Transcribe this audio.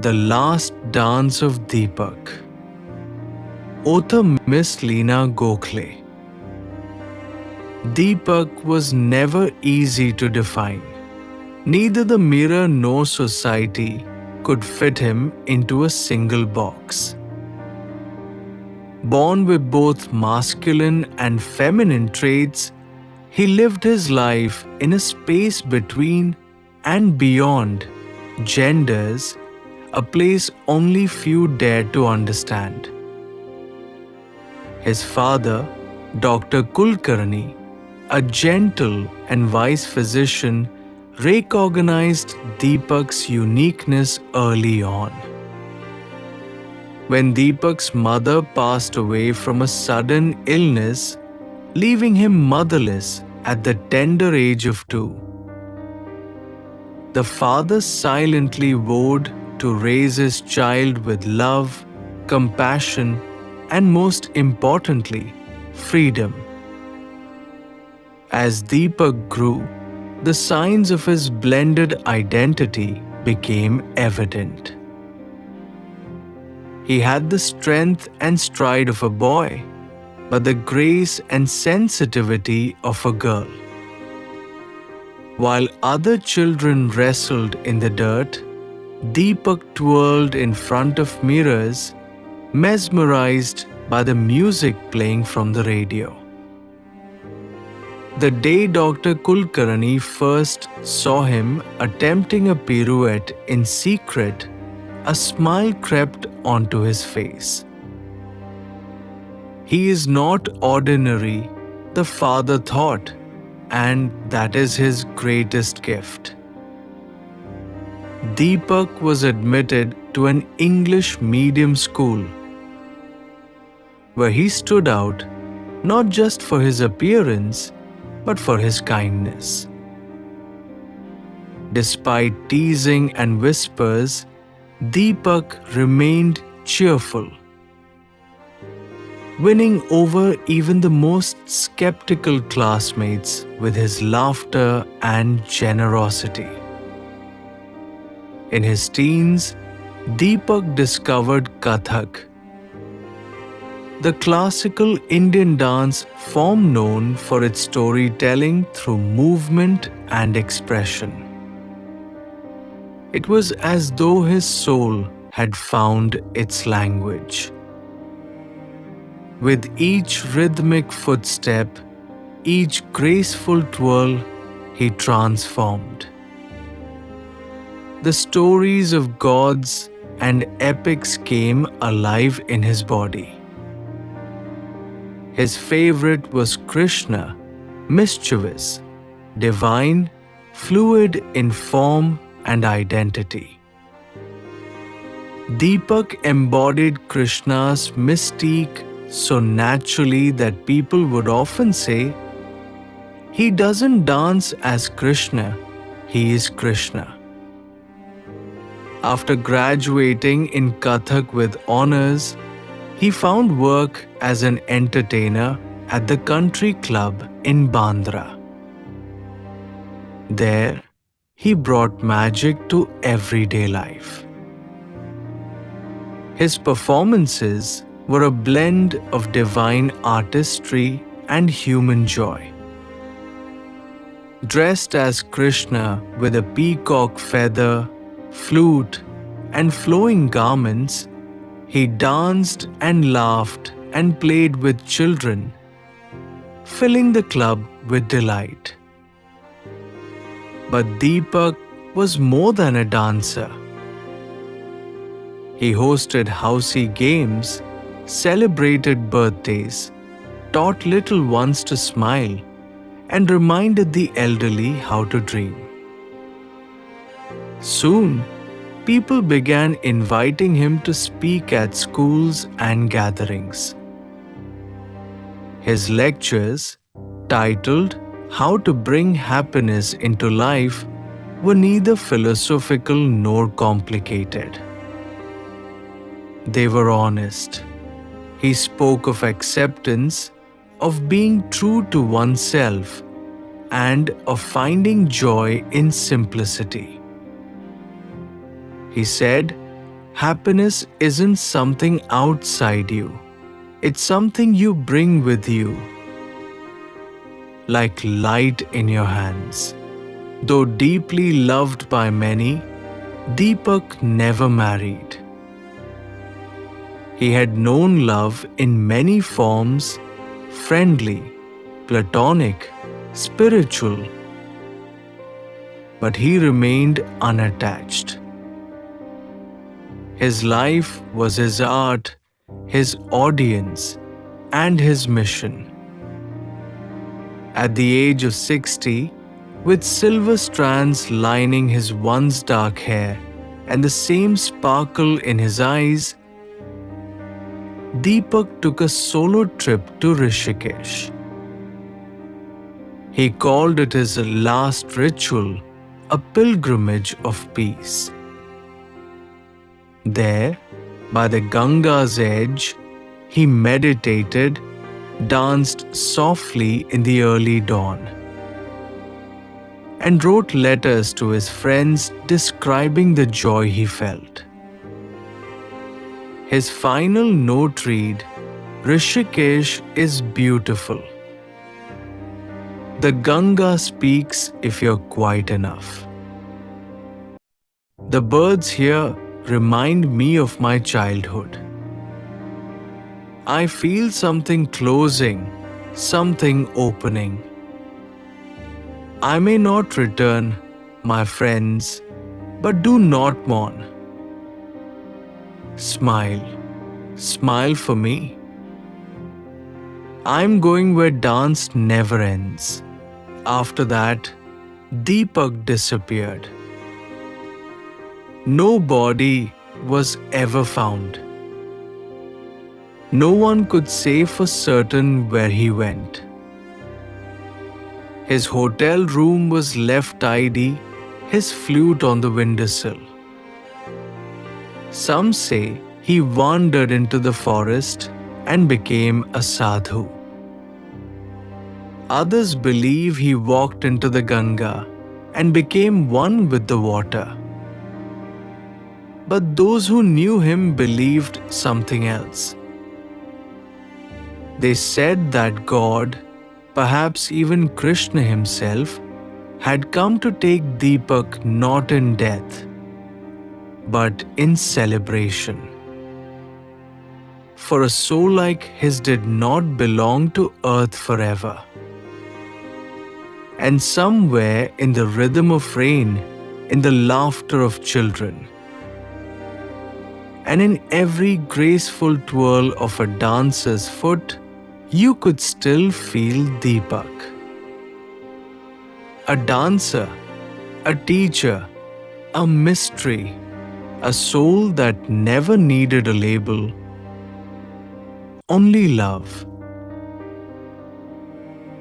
The Last Dance of Deepak. Author Miss Leena Gokhale. Deepak was never easy to define. Neither the mirror nor society could fit him into a single box. Born with both masculine and feminine traits, he lived his life in a space between and beyond genders, a place only few dared to understand. His father, Dr. Kulkarni, a gentle and wise physician, recognized Deepak's uniqueness early on. When Deepak's mother passed away from a sudden illness, leaving him motherless at the tender age of 2, the father silently vowed to raise his child with love, compassion, and most importantly, freedom. As Deepak grew, the signs of his blended identity became evident. He had the strength and stride of a boy, but the grace and sensitivity of a girl. While other children wrestled in the dirt, Deepak twirled in front of mirrors, mesmerized by the music playing from the radio. The day Dr. Kulkarni first saw him attempting a pirouette in secret, a smile crept onto his face. He is not ordinary, the father thought, and that is his greatest gift. Deepak was admitted to an English medium school, where he stood out not just for his appearance, but for his kindness. Despite teasing and whispers, Deepak remained cheerful, winning over even the most skeptical classmates with his laughter and generosity. In his teens, Deepak discovered Kathak, the classical Indian dance form known for its storytelling through movement and expression. It was as though his soul had found its language. With each rhythmic footstep, each graceful twirl, he transformed. The stories of gods and epics came alive in his body. His favorite was Krishna, mischievous, divine, fluid in form and identity. Deepak embodied Krishna's mystique so naturally that people would often say, "He doesn't dance as Krishna, he is Krishna." After graduating in Kathak with honors, he found work as an entertainer at the country club in Bandra. There, he brought magic to everyday life. His performances were a blend of divine artistry and human joy. Dressed as Krishna with a peacock feather, flute, and flowing garments, he danced and laughed and played with children, filling the club with delight. But Deepak was more than a dancer. He hosted housey games, celebrated birthdays, taught little ones to smile, and reminded the elderly how to dream. Soon, people began inviting him to speak at schools and gatherings. His lectures, titled "How to Bring Happiness into Life," were neither philosophical nor complicated. They were honest. He spoke of acceptance, of being true to oneself, and of finding joy in simplicity. He said, Happiness isn't something outside you. It's something you bring with you, like light in your hands. Though deeply loved by many, Deepak never married. He had known love in many forms: friendly, platonic, spiritual. But he remained unattached. His life was his art, his audience, and his mission. At the age of 60, with silver strands lining his once dark hair and the same sparkle in his eyes, Deepak took a solo trip to Rishikesh. He called it his last ritual, a pilgrimage of peace. There, by the Ganga's edge, he meditated, danced softly in the early dawn, and wrote letters to his friends describing the joy he felt. His final note read, "Rishikesh is beautiful. The Ganga speaks if you're quiet enough. The birds here remind me of my childhood. I feel something closing, something opening. I may not return, my friends, but do not mourn. Smile, smile for me. I'm going where dance never ends." After that, Deepak disappeared. No body was ever found. No one could say for certain where he went. His hotel room was left tidy, his flute on the windowsill. Some say he wandered into the forest and became a sadhu. Others believe he walked into the Ganga and became one with the water. But those who knew him believed something else. They said that God, perhaps even Krishna himself, had come to take Deepak not in death, but in celebration. For a soul like his did not belong to earth forever. And somewhere in the rhythm of rain, in the laughter of children, and in every graceful twirl of a dancer's foot, you could still feel Deepak. A dancer, a teacher, a mystery, a soul that never needed a label, only love.